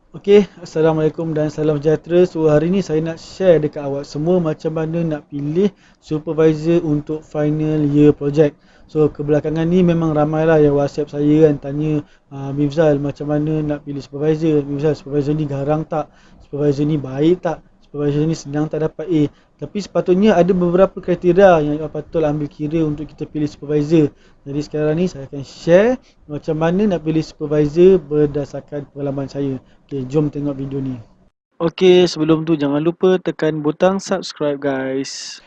Assalamualaikum dan salam sejahtera. So hari ni saya nak share dekat awak semua macam mana nak pilih supervisor untuk final year project. So kebelakangan ni memang ramai lah yang WhatsApp saya kan tanya, Mifzal macam mana nak pilih supervisor? Mifzal, supervisor ni garang tak? Supervisor ni baik tak? Supervisor ni senang tak dapat A? Tapi sepatutnya ada beberapa kriteria yang patut ambil kira untuk kita pilih supervisor. Jadi sekarang ni saya akan share macam mana nak pilih supervisor berdasarkan pengalaman saya. Okay, jom tengok video ni. Okay, sebelum tu jangan lupa tekan butang subscribe guys.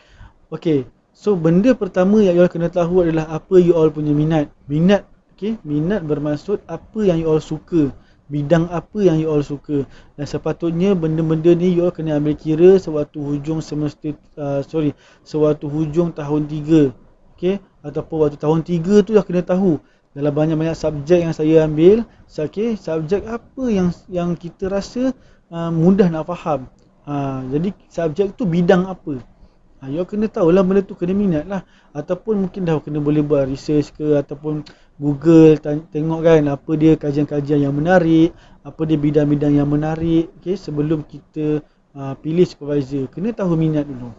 Okay, so benda pertama yang you all kena tahu adalah apa you all punya minat. Minat, okay, minat bermaksud apa yang you all suka. Bidang apa yang you all suka. Dan sepatutnya benda-benda ni you all kena ambil kira sewaktu hujung sewaktu hujung tahun 3. Okay, ataupun waktu tahun 3 tu dah kena tahu. Dalam banyak-banyak subjek yang saya ambil, okay, subjek apa yang kita rasa mudah nak faham. Jadi subjek tu bidang apa. You kena tahulah benda tu, kena minat lah. Ataupun mungkin dah kena boleh buat research ke, ataupun Google tengok kan apa dia kajian-kajian yang menarik, apa dia bidang-bidang yang menarik, okay, sebelum kita pilih supervisor. Kena tahu minat dulu.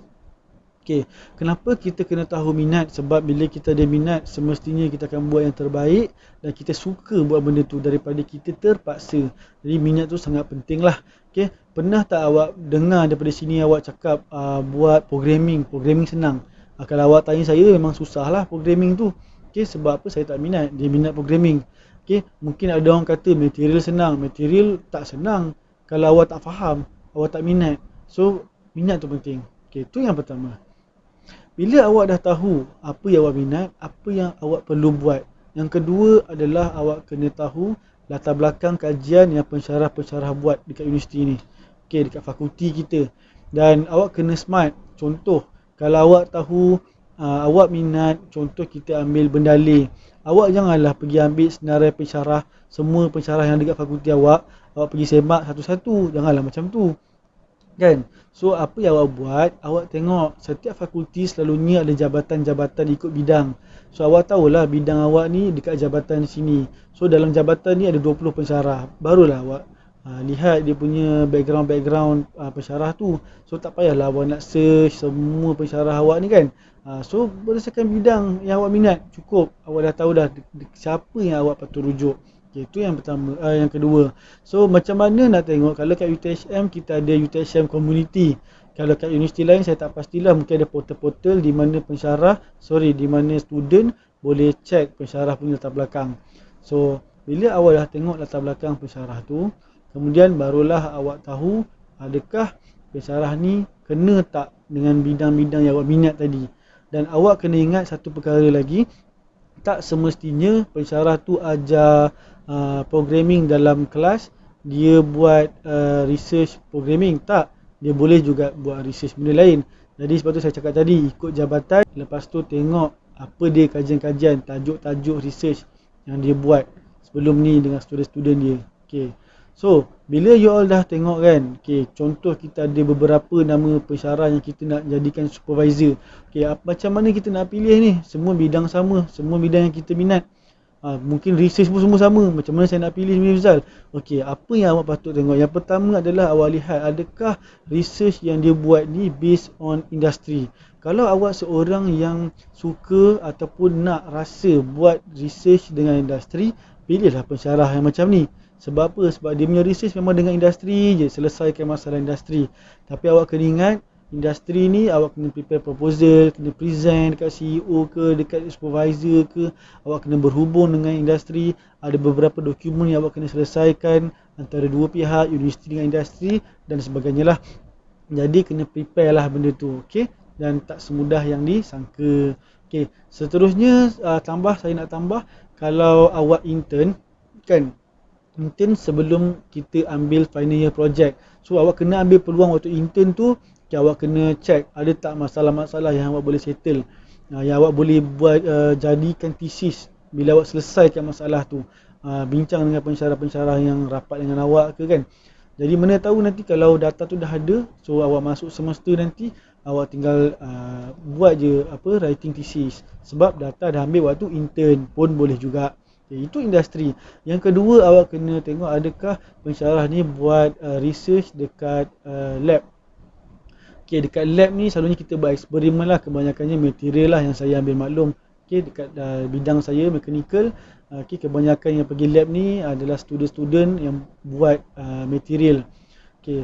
Okay, kenapa kita kena tahu minat? Sebab bila kita ada minat, semestinya kita akan buat yang terbaik dan kita suka buat benda tu daripada kita terpaksa. Jadi minat tu sangat penting lah. Okay, pernah tak awak dengar daripada sini awak cakap buat programming senang? Kalau awak tanya saya, memang susah lah programming tu. Okay, sebab apa? Saya tak minat. Dia minat programming. Okay, mungkin ada orang kata material senang. Material tak senang kalau awak tak faham, awak tak minat. So, minat tu penting. Okay, tu yang pertama. Bila awak dah tahu apa yang awak minat, apa yang awak perlu buat. Yang kedua adalah awak kena tahu latar belakang kajian yang pensyarah-pensyarah buat dekat universiti ni. Okey, dekat fakulti kita. Dan awak kena smart. Contoh, kalau awak tahu awak minat, contoh kita ambil bendalih. Awak janganlah pergi ambil senarai pensyarah, semua pensyarah yang dekat fakulti awak pergi semak satu-satu. Janganlah macam tu. Kan? So apa yang awak buat, awak tengok setiap fakulti selalunya ada jabatan-jabatan ikut bidang. So awak tahulah bidang awak ni dekat jabatan sini. So dalam jabatan ni ada 20 pensyarah. Barulah awak lihat dia punya background pensyarah tu. So tak payahlah awak nak search semua pensyarah awak ni kan. So berdasarkan bidang yang awak minat, cukup. Awak dah tahu dah siapa yang awak patut rujuk. Okay, itu yang pertama. Yang kedua, so macam mana nak tengok? Kalau kat UTHM kita ada UTHM community. Kalau kat universiti lain saya tak pastilah, mungkin ada portal-portal di mana di mana student boleh check pensyarah punya latar belakang. So bila awak dah tengok latar belakang pensyarah tu, kemudian barulah awak tahu adakah pensyarah ni kena tak dengan bidang-bidang yang awak minat tadi. Dan awak kena ingat satu perkara lagi, tak semestinya pensyarah tu ajar programming dalam kelas dia buat research programming. Tak, dia boleh juga buat research benda lain. Jadi sebab tu saya cakap tadi, ikut jabatan, lepas tu tengok apa dia kajian-kajian, tajuk-tajuk research yang dia buat sebelum ni dengan student-student dia. Okay, so bila you all dah tengok kan, okay, contoh kita ada beberapa nama pensyarah yang kita nak jadikan supervisor. Okay, macam mana kita nak pilih ni? Semua bidang sama, semua bidang yang kita minat. Mungkin research pun semua sama. Macam mana saya nak pilih Mifzal? Okey, apa yang awak patut tengok? Yang pertama adalah awak lihat adakah research yang dia buat ni based on industri. Kalau awak seorang yang suka ataupun nak rasa buat research dengan industri, pilihlah pensyarah yang macam ni. Sebab apa? Sebab dia punya research memang dengan industri je, selesaikan masalah industri. Tapi awak kena ingat, industri ni awak kena prepare proposal, kena present dekat CEO ke, dekat supervisor ke, awak kena berhubung dengan industri, ada beberapa dokumen yang awak kena selesaikan antara dua pihak, universiti dengan industri dan sebagainya lah. Jadi kena prepare lah benda tu, okey? Dan tak semudah yang disangka. Okey, seterusnya saya nak tambah, kalau awak intern kan, intern sebelum kita ambil final year project. So awak kena ambil peluang waktu intern tu, awak kena check ada tak masalah-masalah yang awak boleh settle, yang awak boleh buat jadikan thesis bila awak selesaikan masalah tu. Bincang dengan pensyarah-pensyarah yang rapat dengan awak ke kan. Jadi mana tahu nanti kalau data tu dah ada, so awak masuk semester nanti awak tinggal buat je writing thesis. Sebab data dah ambil waktu intern pun boleh juga. Itu industri. Yang kedua, awak kena tengok adakah pensyarah ni buat research dekat lab. Dekat lab ni selalunya kita buat eksperimen lah, kebanyakannya material lah yang saya ambil maklum. Dekat bidang saya mechanical, kebanyakan yang pergi lab ni adalah student-student yang buat material.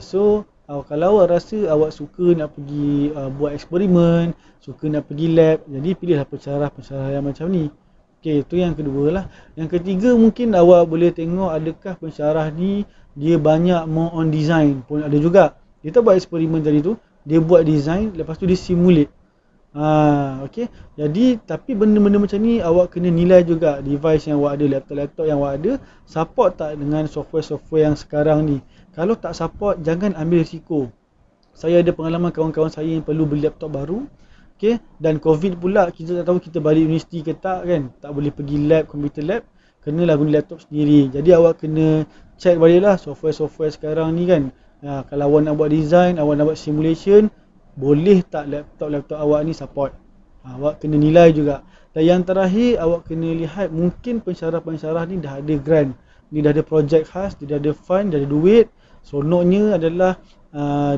So kalau awak rasa awak suka nak pergi buat eksperimen, suka nak pergi lab, jadi pilihlah pensyarah yang macam ni. Itu yang kedua lah. Yang ketiga, mungkin awak boleh tengok adakah pensyarah ni dia banyak more on design pun ada juga. Kita buat eksperimen tadi tu, dia buat design, lepas tu dia simulate. Jadi tapi benda-benda macam ni awak kena nilai juga device yang awak ada, laptop yang awak ada, support tak dengan software-software yang sekarang ni. Kalau tak support, jangan ambil risiko. Saya ada pengalaman kawan-kawan saya yang perlu beli laptop baru. Dan COVID pula, kita tak tahu kita balik universiti ke tak kan. Tak boleh pergi lab, computer lab, kenalah guna laptop sendiri. Jadi awak kena check baliklah software-software sekarang ni kan. Kalau awak nak buat design, awak nak buat simulation, boleh tak laptop awak ni support. Awak kena nilai juga. Dan yang terakhir, awak kena lihat mungkin pensyarah-pensyarah ni dah ada grant, ni dah ada projek khas, dia dah ada fund, dah ada duit. Seronoknya adalah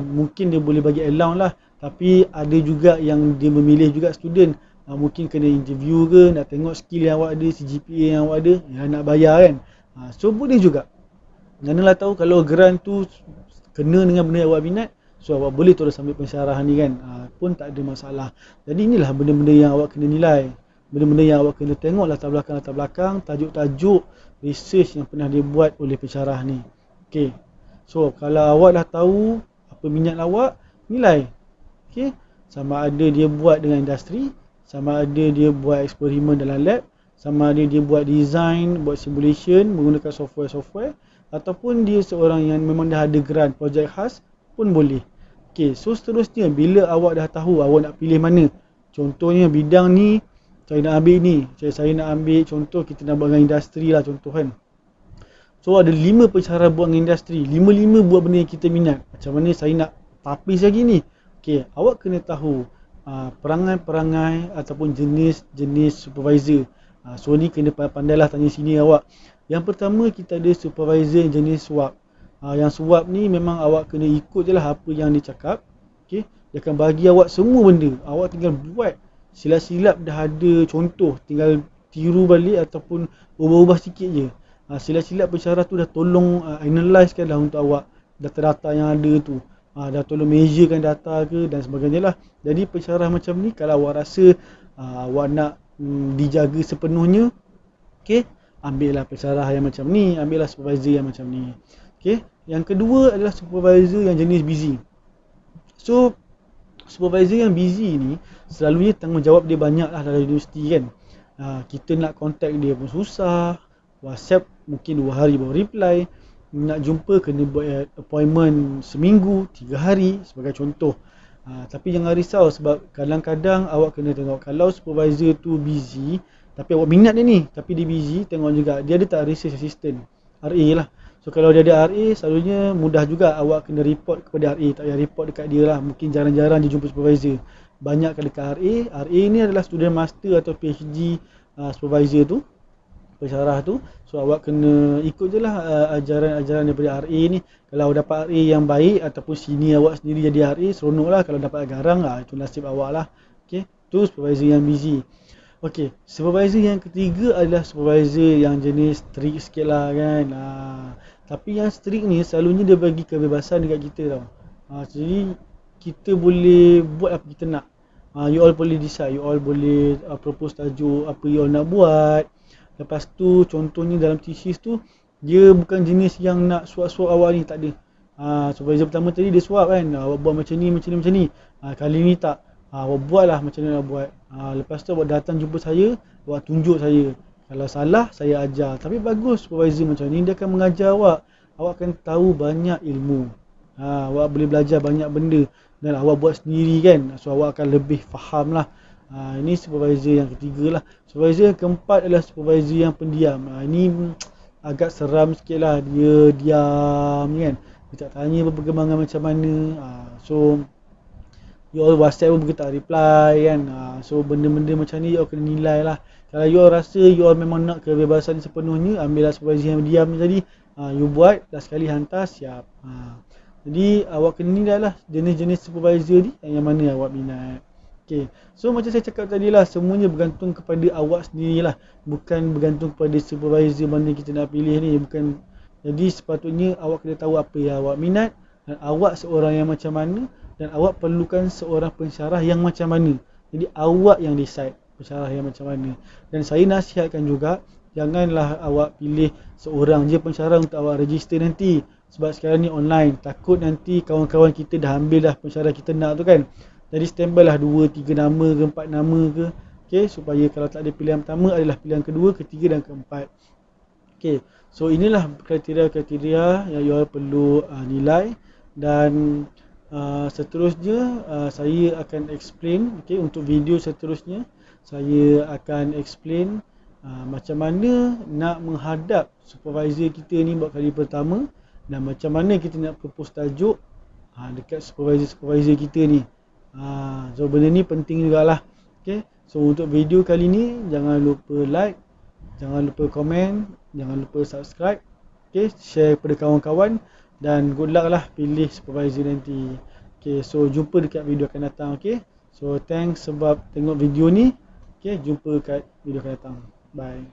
mungkin dia boleh bagi allowance lah. Tapi ada juga yang dia memilih juga student, mungkin kena interview ke, nak tengok skill yang awak ada, CGPA yang awak ada, nak bayar kan. So boleh juga. Manalah tahu kalau grant tu kena dengan benda yang awak minat, so awak boleh terus ambil pensyarah ni kan, pun tak ada masalah. Jadi inilah benda-benda yang awak kena nilai, benda-benda yang awak kena tengok latar belakang, tajuk-tajuk research yang pernah dibuat oleh pensyarah ni. So kalau awak dah tahu apa minat awak, nilai. Sama ada dia buat dengan industri, sama ada dia buat eksperimen dalam lab, sama ada dia buat design, buat simulation menggunakan software-software, ataupun dia seorang yang memang dah ada grant projek khas pun boleh. So seterusnya, bila awak dah tahu awak nak pilih mana, contohnya bidang ni saya nak ambil ni, saya nak ambil contoh kita nak buat dengan industri lah contoh kan. So ada 5 pensyarah buat dengan industri, 5-5 buat benda yang kita minat. Macam mana saya nak tapis lagi ni? Awak kena tahu perangai-perangai ataupun jenis-jenis supervisor. So ni kena pandailah tanya sini awak. Yang pertama, kita ada supervisor jenis swab. Yang swab ni memang awak kena ikut je lah apa yang dia cakap. Dia akan bagi awak semua benda, awak tinggal buat. Silap-silap dah ada contoh, tinggal tiru balik ataupun ubah-ubah sikit je. Silap-silap pensyarah tu dah tolong analyse kan lah untuk awak data-data yang ada tu. Dah tolong measurekan data ke dan sebagainya lah. Jadi pensyarah macam ni, kalau awak rasa awak nak dijaga sepenuhnya, ambillah pensyarah yang macam ni, ambillah supervisor yang macam ni. Yang kedua adalah supervisor yang jenis busy. So supervisor yang busy ni selalunya tanggungjawab dia banyak lah dalam universiti kan. Kita nak contact dia pun susah, WhatsApp mungkin 2 hari baru reply, nak jumpa kena buat appointment seminggu, 3 hari sebagai contoh. Tapi jangan risau, sebab kadang-kadang awak kena tengok kalau supervisor tu busy, tapi awak minat dia ni, tapi dia busy, tengok juga dia ada tak research assistant, RA lah. So kalau dia ada RA, selalunya mudah juga awak kena report kepada RA, tak payah report dekat dia lah. Mungkin jarang-jarang dia jumpa supervisor, banyak dekat RA. RA ni adalah student master atau PhD supervisor tu, pensyarah tu. So awak kena ikut je lah ajaran-ajaran daripada RA ni. Kalau dapat RA yang baik ataupun senior awak sendiri jadi RA, seronok lah. Kalau dapat garang, itu nasib awak lah. Tu supervisor yang busy. Supervisor yang ketiga adalah supervisor yang jenis strict sikit lah kan. Tapi yang strict ni selalunya dia bagi kebebasan dekat kita tau. Jadi kita boleh buat apa kita nak. You all boleh decide, you all boleh propose tajuk apa you all nak buat. Lepas tu contohnya dalam thesis tu, dia bukan jenis yang nak suap-suap awak ni, tak ada. Supervisor pertama tadi dia suap kan, awak buat macam ni. Kali ni tak, awak buatlah macam mana nak buat. Lepas tu awak datang jumpa saya, awak tunjuk saya. Kalau salah, saya ajar. Tapi bagus supervisor macam ni, dia akan mengajar awak. Awak akan tahu banyak ilmu. Awak boleh belajar banyak benda. Dan awak buat sendiri kan, so awak akan lebih faham lah. Ini supervisor yang ketiga lah. Supervisor yang keempat adalah supervisor yang pendiam. Ini agak seram sikit lah. Dia diam kan, dia tak tanya perkembangan macam mana. So you all WhatsApp pun mungkin tak reply kan. So benda-benda macam ni you all kena nilai lah. Kalau you all rasa you all memang nak kebebasan sepenuhnya, ambil lah supervisor yang diam tadi, you buat, dah sekali hantar, siap. Jadi awak kena nilai lah jenis-jenis supervisor ni yang mana awak minat. Okay, so macam saya cakap tadi lah, semuanya bergantung kepada awak sendiri lah, bukan bergantung kepada supervisor mana kita nak pilih ni. Bukan. Jadi sepatutnya awak kena tahu apa yang awak minat, dan awak seorang yang macam mana, dan awak perlukan seorang pensyarah yang macam mana. Jadi awak yang decide pensyarah yang macam mana. Dan saya nasihatkan juga, janganlah awak pilih seorang je pensyarah untuk awak register nanti. Sebab sekarang ni online, takut nanti kawan-kawan kita dah ambil dah pensyarah kita nak tu kan. Jadi standby lah 2, 3 nama ke 4 nama ke. Okay, supaya kalau tak ada pilihan pertama adalah pilihan kedua, ketiga dan keempat. Okay, so inilah kriteria-kriteria yang you all perlu nilai. Dan seterusnya saya akan explain, okay, untuk video seterusnya saya akan explain macam mana nak menghadap supervisor kita ni buat kali pertama, dan macam mana kita nak propose tajuk dekat supervisor kita ni. So benda ni penting jugalah. Okay, so untuk video kali ni jangan lupa like, jangan lupa komen, jangan lupa subscribe. Okay, share kepada kawan-kawan, dan good luck lah pilih supervisor nanti. Okay, so jumpa dekat video akan datang. Okay, so thanks sebab tengok video ni. Okay, jumpa kat video akan datang. Bye.